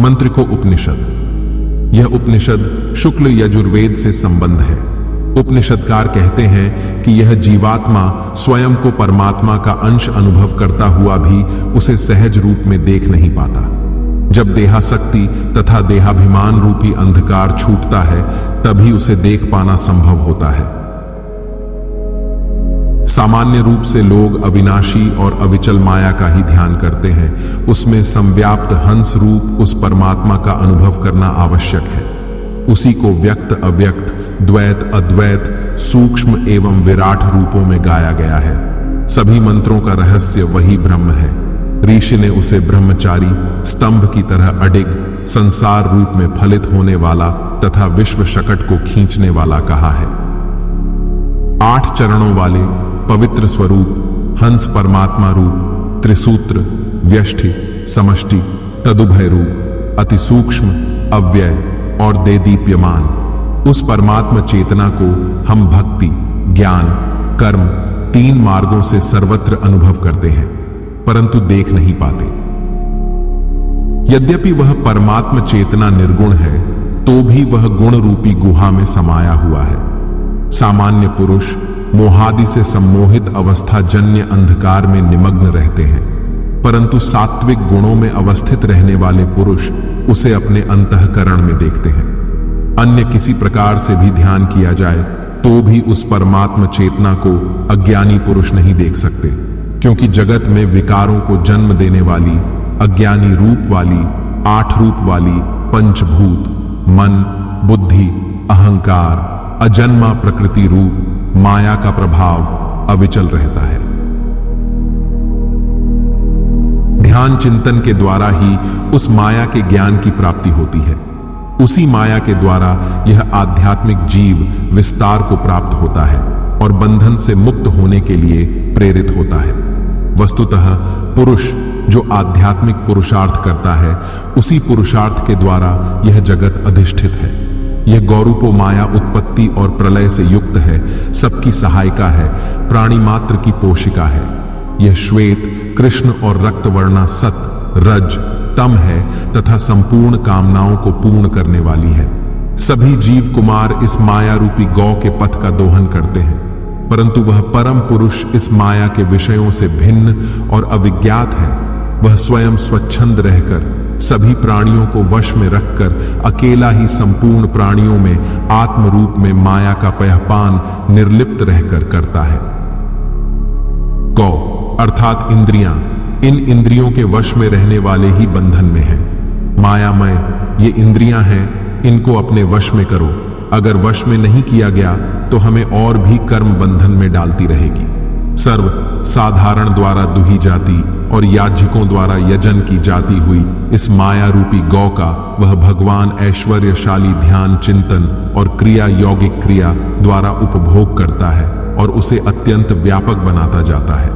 मंत्र को उपनिषद। यह उपनिषद शुक्ल यजुर्वेद से संबंध है। उपनिषदकार कहते हैं कि यह जीवात्मा स्वयं को परमात्मा का अंश अनुभव करता हुआ भी उसे सहज रूप में देख नहीं पाता। जब देहासक्ति तथा देहाभिमान रूपी अंधकार छूटता है तभी उसे देख पाना संभव होता है। सामान्य रूप से लोग अविनाशी और अविचल माया का ही ध्यान करते हैं। उसमें संव्याप्त हंस रूप उस परमात्मा का अनुभव करना आवश्यक है। उसी को व्यक्त अव्यक्त, द्वैत अद्वैत, सूक्ष्म एवं विराट रूपों में गाया गया है। सभी मंत्रों का रहस्य वही ब्रह्म है। ऋषि ने उसे ब्रह्मचारी, स्तंभ की तरह अडिग, संसार रूप में फलित होने वाला तथा विश्व शकट को खींचने वाला कहा है। 8 चरणों वाले पवित्र स्वरूप हंस परमात्मा रूप, त्रिसूत्र, व्यष्टि, समष्टि, तदुभय रूप, अति सूक्ष्म, अव्यय और देदीप्यमान उस परमात्मा चेतना को हम भक्ति, ज्ञान, कर्म 3 मार्गों से सर्वत्र अनुभव करते हैं, परंतु देख नहीं पाते। यद्यपि वह परमात्मा चेतना निर्गुण है तो भी वह गुण रूपी गुहा में समाया हुआ है। सामान्य पुरुष मोहादि से सम्मोहित अवस्था जन्य अंधकार में निमग्न रहते हैं, परंतु सात्विक गुणों में अवस्थित रहने वाले पुरुष उसे अपने अंतःकरण में देखते हैं। अन्य किसी प्रकार से भी ध्यान किया जाए तो भी उस परमात्मा चेतना को अज्ञानी पुरुष नहीं देख सकते, क्योंकि जगत में विकारों को जन्म देने वाली, अज्ञानी रूप वाली, 8 रूप वाली पंचभूत मन, बुद्धि, अहंकार, अजन्मा प्रकृति रूप माया का प्रभाव अविचल रहता है। ध्यान चिंतन के द्वारा ही उस माया के ज्ञान की प्राप्ति होती है। उसी माया के द्वारा यह आध्यात्मिक जीव विस्तार को प्राप्त होता है और बंधन से मुक्त होने के लिए प्रेरित होता है। वस्तुतः पुरुष जो आध्यात्मिक पुरुषार्थ करता है, उसी पुरुषार्थ के द्वारा यह जगत अधिष्ठित है। यह गौरूपो माया उत्पत्ति और प्रलय से युक्त है, सबकी सहायिका है, प्राणी मात्र की पोषिका है। यह श्वेत, कृष्ण और रक्तवर्णा सत, रज, तम है तथा संपूर्ण कामनाओं को पूर्ण करने वाली है। सभी जीव कुमार इस माया रूपी गौ के पथ का दोहन करते हैं, परंतु वह परम पुरुष इस माया के विषयों से भिन्न और अविज्ञात है। वह स्वयं स्वच्छंद रहकर सभी प्राणियों को वश में रखकर अकेला ही संपूर्ण प्राणियों में आत्म रूप में माया का पयःपान निर्लिप्त रहकर करता है। गौ अर्थात इंद्रियां, इन इंद्रियों के वश में रहने वाले ही बंधन में हैं। मायामय ये इंद्रियां हैं, इनको अपने वश में करो। अगर वश में नहीं किया गया तो हमें और भी कर्म बंधन में डालती रहेगी। सर्व साधारण द्वारा दुही जाती और याज्ञिकों द्वारा यजन की जाती हुई इस माया रूपी गौ का वह भगवान ऐश्वर्यशाली ध्यान चिंतन और क्रिया यौगिक क्रिया द्वारा उपभोग करता है और उसे अत्यंत व्यापक बनाता जाता है।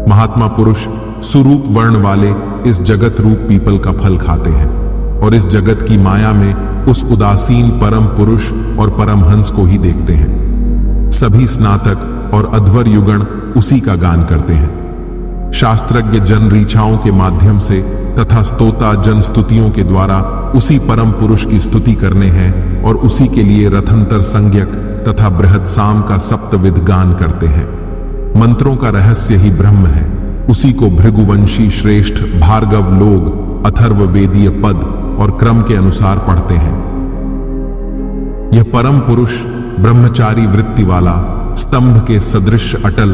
महात्मा पुरुष सुरूप वर्ण वाले इस जगत रूप पीपल का फल खाते हैं और इस जगत की माया में उस उदासीन परम पुरुष और परमहंस को ही देखते हैं। सभी स्नातक और अध्वर युगण उसी का गान करते हैं। शास्त्रज्ञ जन ऋचाओं के माध्यम से तथा स्तोता जन स्तुतियों के द्वारा उसी परम पुरुष की स्तुति करने हैं और उसी के लिए रथंतर संज्ञक तथा बृहद साम का सप्तविध गान करते हैं। मंत्रों का रहस्य ही ब्रह्म है। उसी को भृगुवंशी श्रेष्ठ भार्गव लोग अथर्ववेदीय पद और क्रम के अनुसार पढ़ते हैं। यह परम पुरुष ब्रह्मचारी वृत्ति वाला, स्तंभ के सदृश अटल,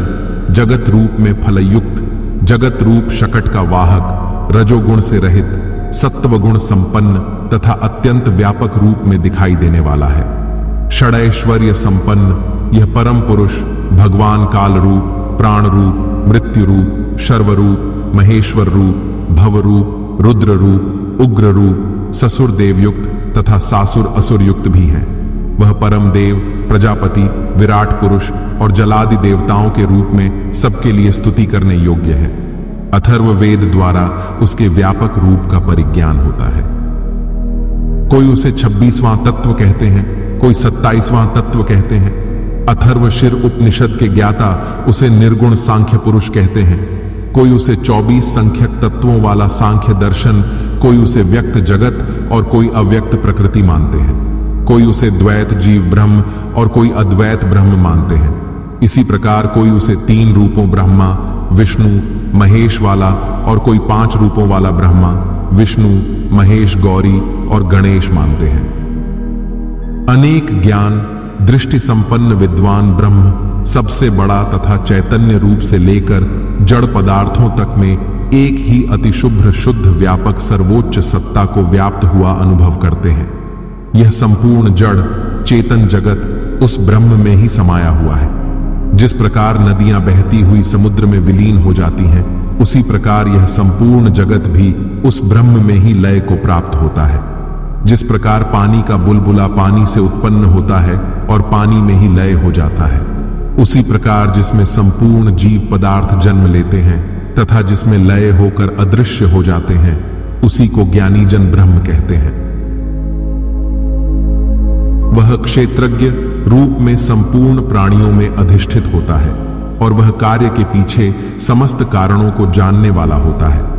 जगत रूप में फलयुक्त, जगत रूप शकट का वाहक, रजोगुण से रहित, सत्वगुण संपन्न तथा अत्यंत व्यापक रूप में दिखाई देने वाला है। षडैश्वर्य संपन्न यह परम पुरुष भगवान काल रूप, प्राण रूप, मृत्यु रूप, शर्वरूप, महेश्वर रूप, भव रूप, रुद्र रूप, उग्र रूप, ससुर देवयुक्त तथा सासुर असुर युक्त भी हैं। वह परम देव, प्रजापति, विराट पुरुष और जलादि देवताओं के रूप में सबके लिए स्तुति करने योग्य है। अथर्ववेद द्वारा उसके व्यापक रूप का परिज्ञान होता है। कोई उसे 26वां तत्व कहते हैं, कोई 27वां तत्व कहते हैं। अथर्वशीर उपनिषद के ज्ञाता उसे निर्गुण सांख्य पुरुष कहते हैं। कोई उसे 24 संख्यक तत्वों वाला सांख्य दर्शन, कोई उसे व्यक्त जगत और कोई अव्यक्त प्रकृति मानते हैं। कोई उसे द्वैत जीव ब्रह्म और कोई अद्वैत ब्रह्म मानते हैं। इसी प्रकार कोई उसे 3 रूपों ब्रह्मा, विष्णु, महेश वाला और कोई 5 रूपों वाला ब्रह्मा, विष्णु, महेश, गौरी और गणेश मानते हैं। अनेक ज्ञान दृष्टि संपन्न विद्वान ब्रह्म सबसे बड़ा तथा चैतन्य रूप से लेकर जड़ पदार्थों तक में एक ही अतिशुभ्र शुद्ध व्यापक सर्वोच्च सत्ता को व्याप्त हुआ अनुभव करते हैं। यह संपूर्ण जड़ चेतन जगत उस ब्रह्म में ही समाया हुआ है। जिस प्रकार नदियां बहती हुई समुद्र में विलीन हो जाती हैं, उसी प्रकार यह संपूर्ण जगत भी उस ब्रह्म में ही लय को प्राप्त होता है। जिस प्रकार पानी का बुलबुला पानी से उत्पन्न होता है और पानी में ही लय हो जाता है, उसी प्रकार जिसमें संपूर्ण जीव पदार्थ जन्म लेते हैं तथा जिसमें लय होकर अदृश्य हो जाते हैं, उसी को ज्ञानीजन ब्रह्म कहते हैं। वह क्षेत्रज्ञ रूप में संपूर्ण प्राणियों में अधिष्ठित होता है और वह कार्य के पीछे समस्त कारणों को जानने वाला होता है।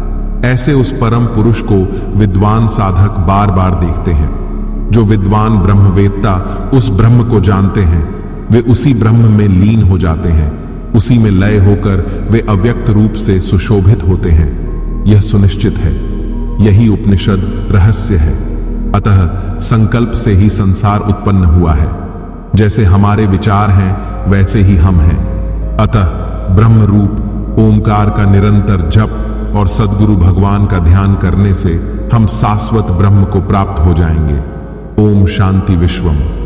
ऐसे उस परम पुरुष को विद्वान साधक बार बार देखते हैं। जो विद्वान ब्रह्मवेत्ता उस ब्रह्म को जानते हैं, वे उसी ब्रह्म में लीन हो जाते हैं। उसी में लय होकर वे अव्यक्त रूप से सुशोभित होते हैं। यह सुनिश्चित है। यही उपनिषद रहस्य है। अतः संकल्प से ही संसार उत्पन्न हुआ है। जैसे हमारे विचार हैं वैसे ही हम हैं। अतः ब्रह्म रूप ओंकार का निरंतर जप और सद्गुरु भगवान का ध्यान करने से हम शाश्वत ब्रह्म को प्राप्त हो जाएंगे। ओम शांति विश्वम।